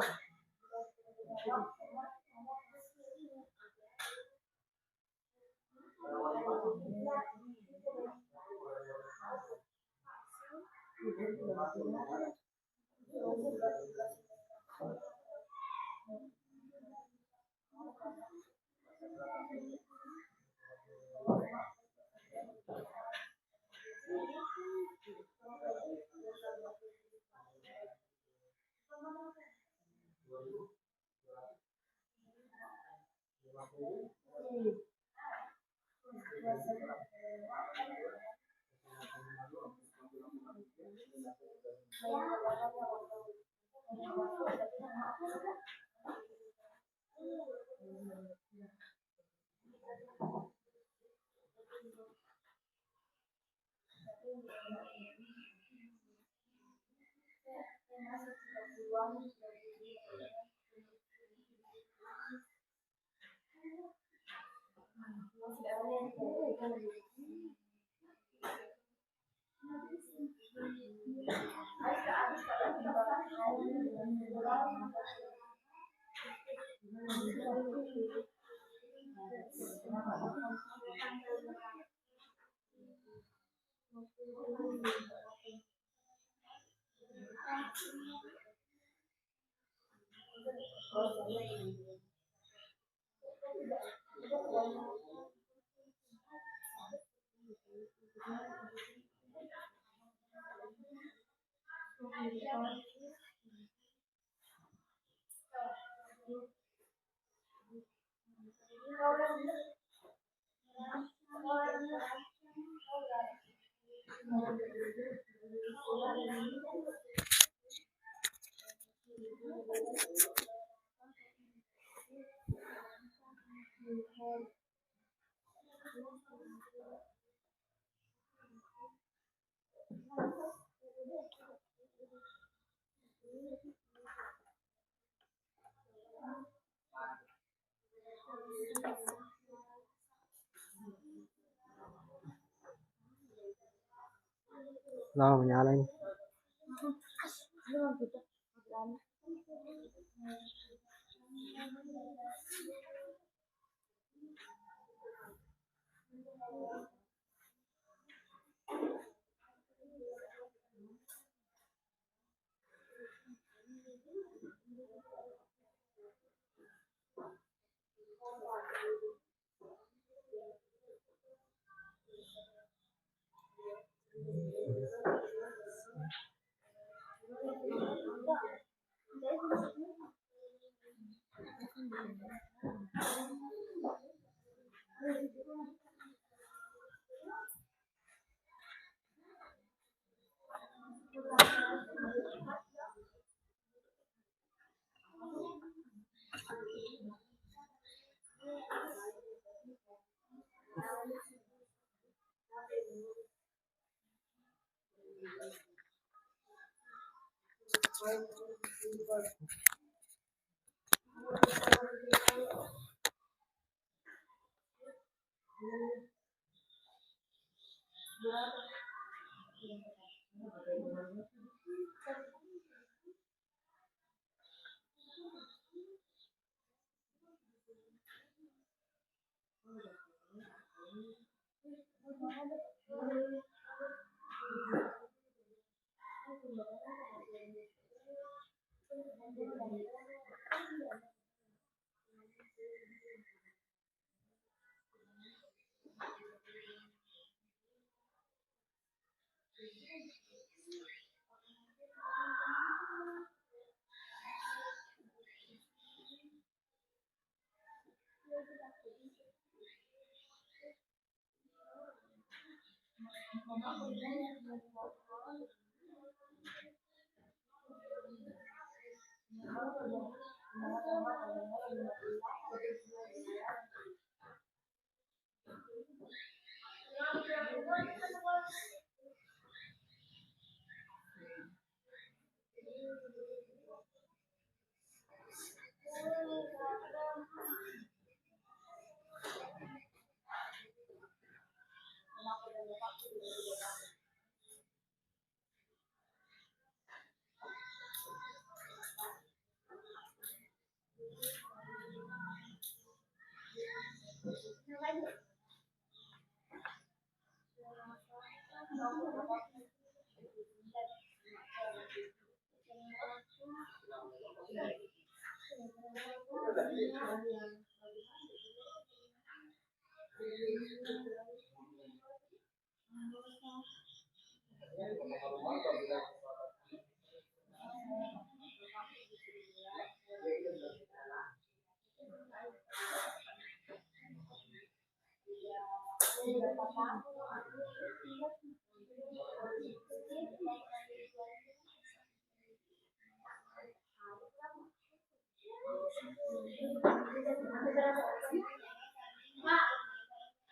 [SPEAKER 2] Nah, menyala ini.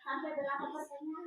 [SPEAKER 1] Sampai berapa pertanyaan?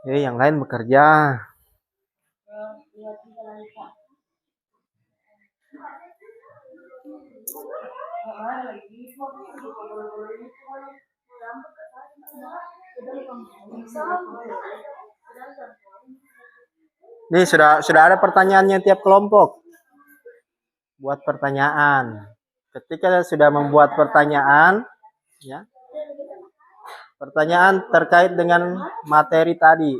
[SPEAKER 2] Yang lain bekerja. Nih sudah ada pertanyaannya tiap kelompok. Buat pertanyaan. Ketika sudah membuat pertanyaan, ya. Pertanyaan terkait dengan materi tadi,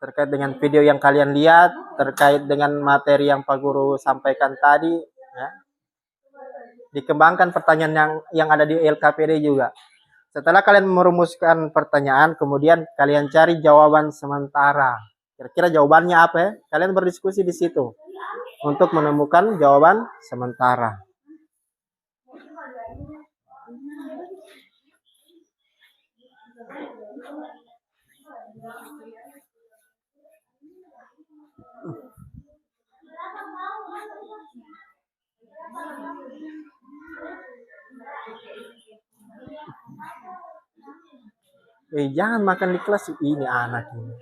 [SPEAKER 2] terkait dengan video yang kalian lihat, terkait dengan materi yang Pak Guru sampaikan tadi, ya. Dikembangkan pertanyaan yang ada di LKPD juga. Setelah kalian merumuskan pertanyaan, kemudian kalian cari jawaban sementara. Kira-kira jawabannya apa ya? Kalian berdiskusi di situ untuk menemukan jawaban sementara. Jangan makan di kelas ini anak ini.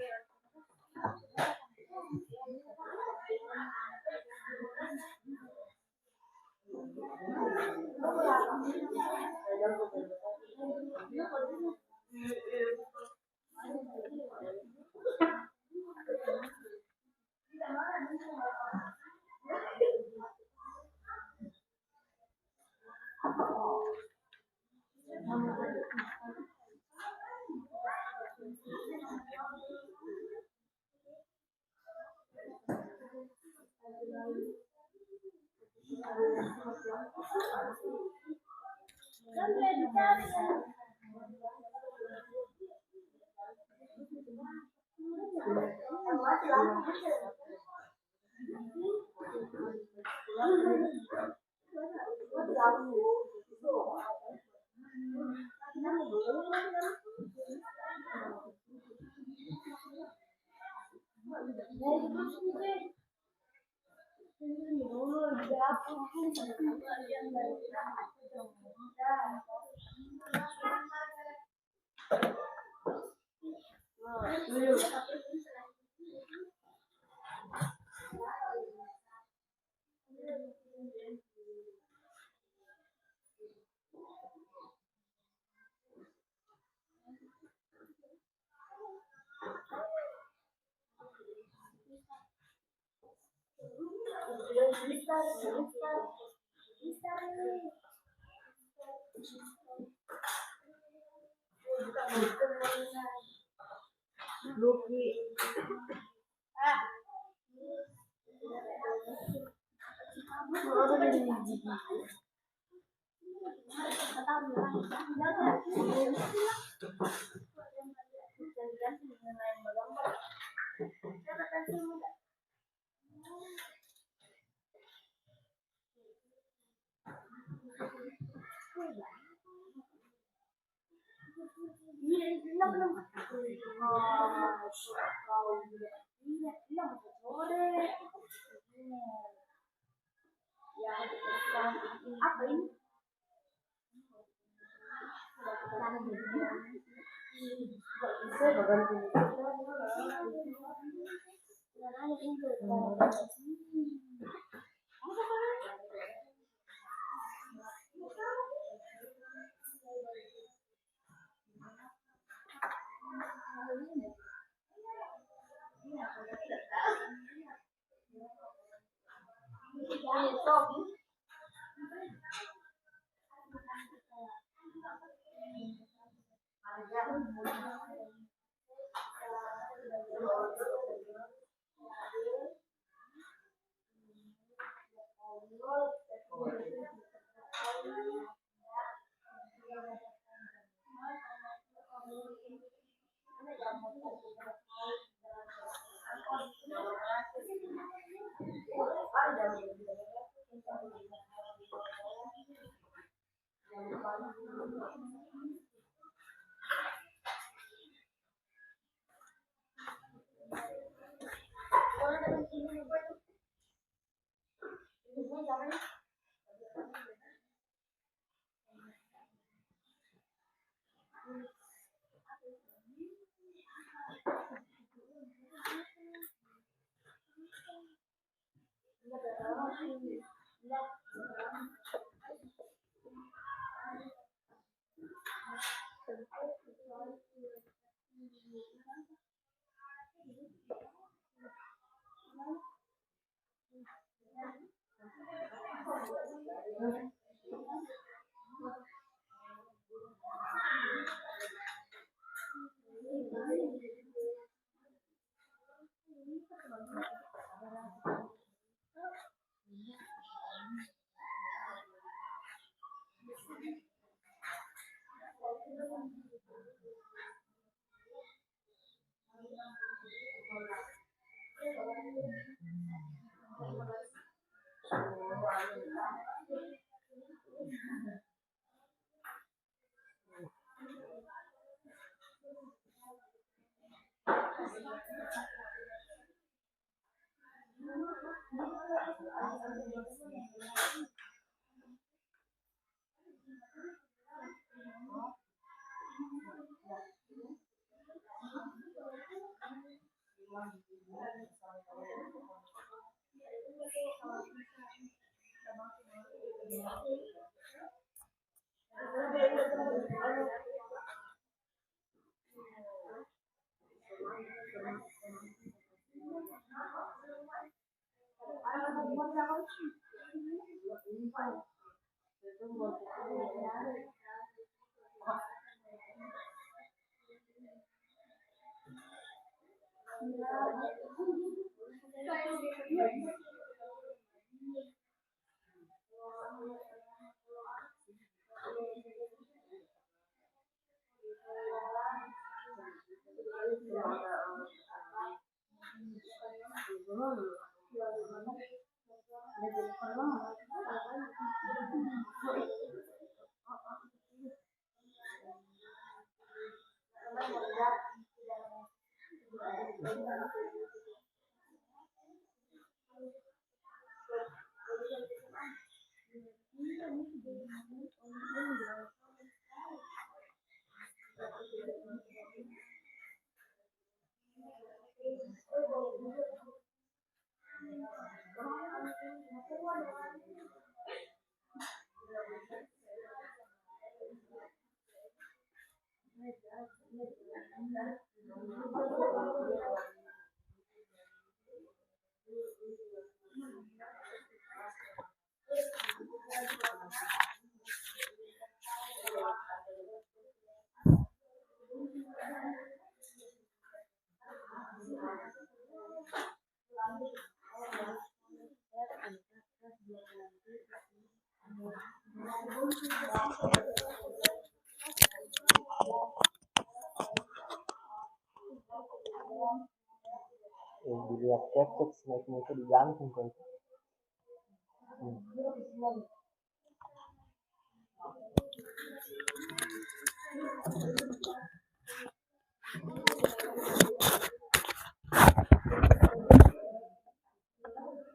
[SPEAKER 2] Dilihat cek snacknya itu digantung kan.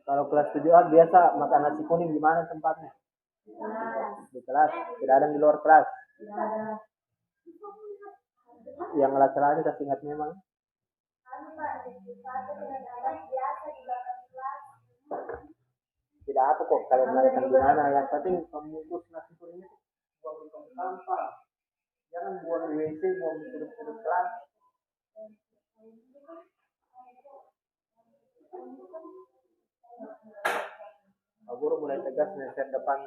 [SPEAKER 2] Kalau kelas 7A biasa makan nasi kuning di mana tempatnya? Di kelas. Tidak ada yang di luar kelas. Yang laki-laki kasih ingat memang. Tidak apa kok kalian makan di mana. Yang penting pembungkus nasi kuning itu buang di tong sampah. Jangan buang di WC, buang di sudut-sudut kelas. Pak Guru mulai tegas menyelesaikan depan.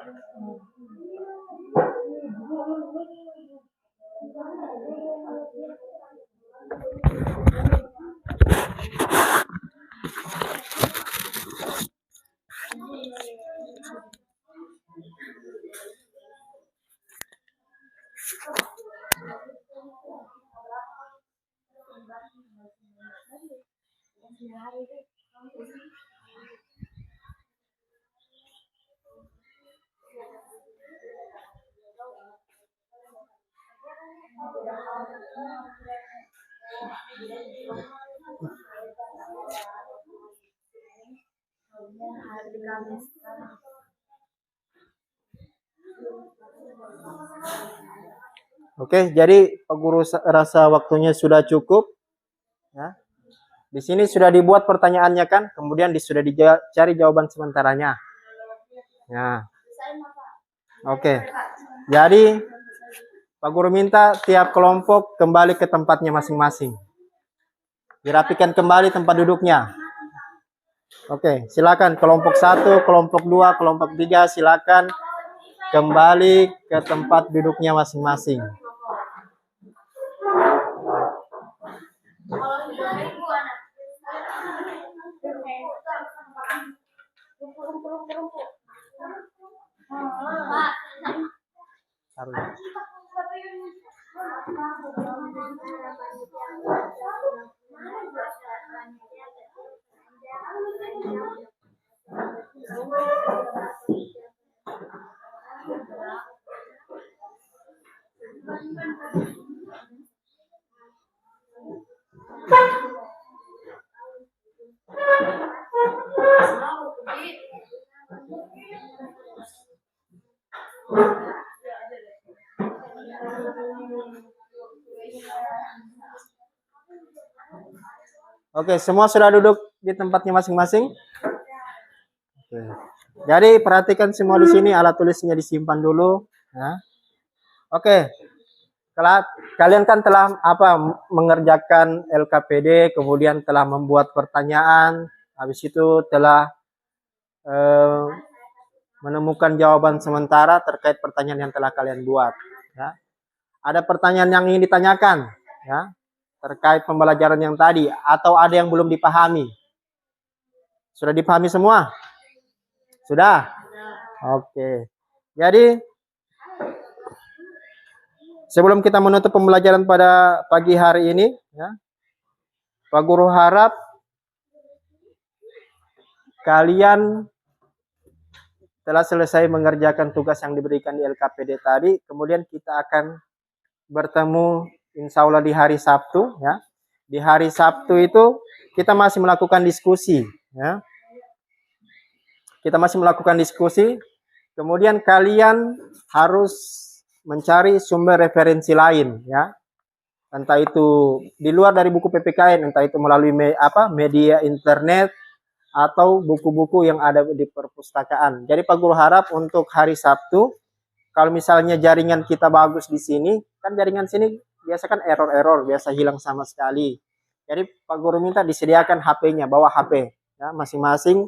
[SPEAKER 2] Oke, jadi Pak Guru rasa waktunya sudah cukup. Ya. Di sini sudah dibuat pertanyaannya kan, kemudian sudah dicari jawaban sementaranya. Ya. Oke, jadi Pak Guru minta tiap kelompok kembali ke tempatnya masing-masing. Dirapikan kembali tempat duduknya. Oke, silakan kelompok 1, kelompok 2, kelompok 3 silakan kembali ke tempat duduknya masing-masing. Oke, semua sudah duduk di tempatnya masing-masing. Oke. Jadi perhatikan semua di sini, alat tulisnya disimpan dulu. Ya. Oke, kalian kan telah mengerjakan LKPD, kemudian telah membuat pertanyaan, habis itu telah menemukan jawaban sementara terkait pertanyaan yang telah kalian buat. Ya. Ada pertanyaan yang ingin ditanyakan, ya, terkait pembelajaran yang tadi, atau ada yang belum dipahami? Sudah dipahami semua? Sudah? Oke. Jadi, sebelum kita menutup pembelajaran pada pagi hari ini, ya, Pak Guru harap kalian telah selesai mengerjakan tugas yang diberikan di LKPD tadi. Kemudian kita akan bertemu insya Allah di hari Sabtu. Ya. Di hari Sabtu itu kita masih melakukan diskusi. Ya. Kita masih melakukan diskusi. Kemudian kalian harus mencari sumber referensi lain. Ya. Entah itu di luar dari buku PPKN, entah itu melalui media internet, atau buku-buku yang ada di perpustakaan. Jadi Pak Guru harap untuk hari Sabtu, kalau misalnya jaringan kita bagus di sini, kan jaringan sini biasa kan error-error, biasa hilang sama sekali. Jadi Pak Guru minta disediakan HP-nya, bawa HP ya, masing-masing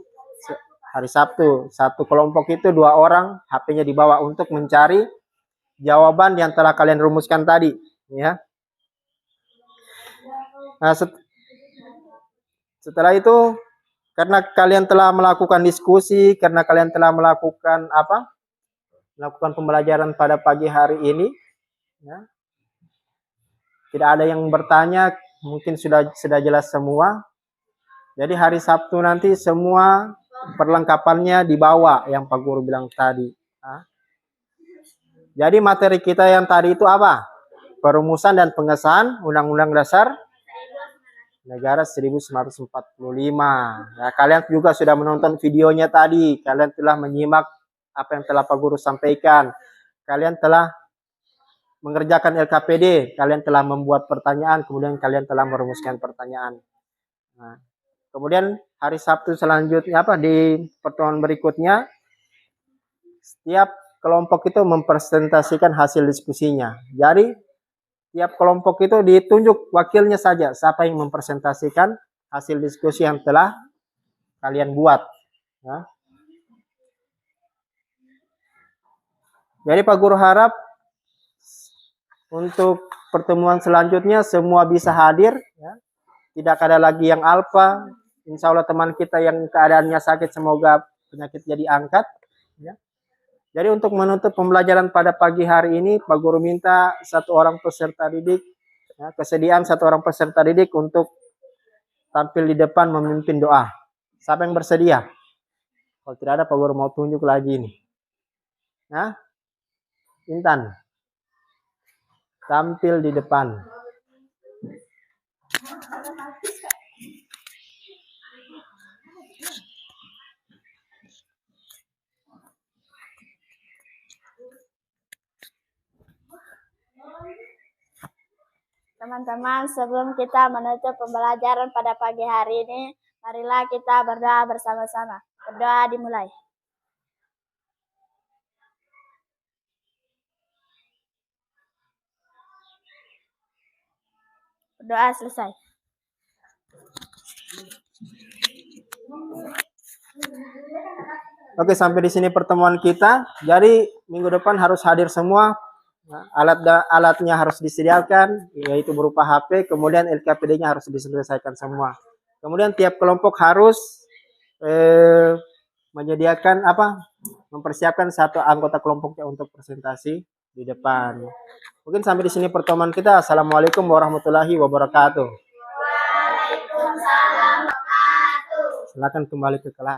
[SPEAKER 2] hari Sabtu. Satu kelompok itu 2 orang, HP-nya dibawa untuk mencari jawaban yang telah kalian rumuskan tadi ya. Nah, setelah itu, karena kalian telah melakukan diskusi, karena kalian telah melakukan melakukan pembelajaran pada pagi hari ini ya. Tidak ada yang bertanya, mungkin sudah jelas semua. Jadi hari Sabtu nanti semua perlengkapannya dibawa yang Pak Guru bilang tadi. Jadi materi kita yang tadi itu apa? Perumusan dan pengesahan Undang-Undang Dasar Negara 1945. Nah, kalian juga sudah menonton videonya tadi. Kalian telah menyimak apa yang telah Pak Guru sampaikan. Kalian telah mengerjakan LKPD. Kalian telah membuat pertanyaan. Kemudian kalian telah merumuskan pertanyaan. Nah, kemudian hari Sabtu selanjutnya di pertemuan berikutnya, setiap kelompok itu mempresentasikan hasil diskusinya. Jadi tiap kelompok itu ditunjuk wakilnya saja, siapa yang mempresentasikan hasil diskusi yang telah kalian buat. Ya. Jadi Pak Guru harap untuk pertemuan selanjutnya semua bisa hadir. Ya. Tidak ada lagi yang alfa. Insya Allah teman kita yang keadaannya sakit semoga penyakitnya diangkat. Ya. Jadi untuk menutup pembelajaran pada pagi hari ini, Pak Guru minta 1 orang peserta didik, ya, kesediaan 1 orang peserta didik untuk tampil di depan memimpin doa. Siapa yang bersedia? Kalau tidak ada, Pak Guru mau tunjuk lagi nih. Nah, Intan, tampil di depan.
[SPEAKER 3] Teman-teman, sebelum kita menutup pembelajaran pada pagi hari ini, marilah kita berdoa bersama-sama. Berdoa dimulai. Berdoa selesai.
[SPEAKER 2] Oke, sampai di sini pertemuan kita. Jadi minggu depan harus hadir semua. Nah, alatnya harus disediakan, yaitu berupa HP. Kemudian LKPD-nya harus diselesaikan semua. Kemudian tiap kelompok harus menyediakan mempersiapkan 1 anggota kelompoknya untuk presentasi di depan. Mungkin sampai di sini pertemuan kita. Assalamualaikum warahmatullahi wabarakatuh.
[SPEAKER 1] Waalaikumsalam warahmatullahi wabarakatuh.
[SPEAKER 2] Silakan kembali ke kelas.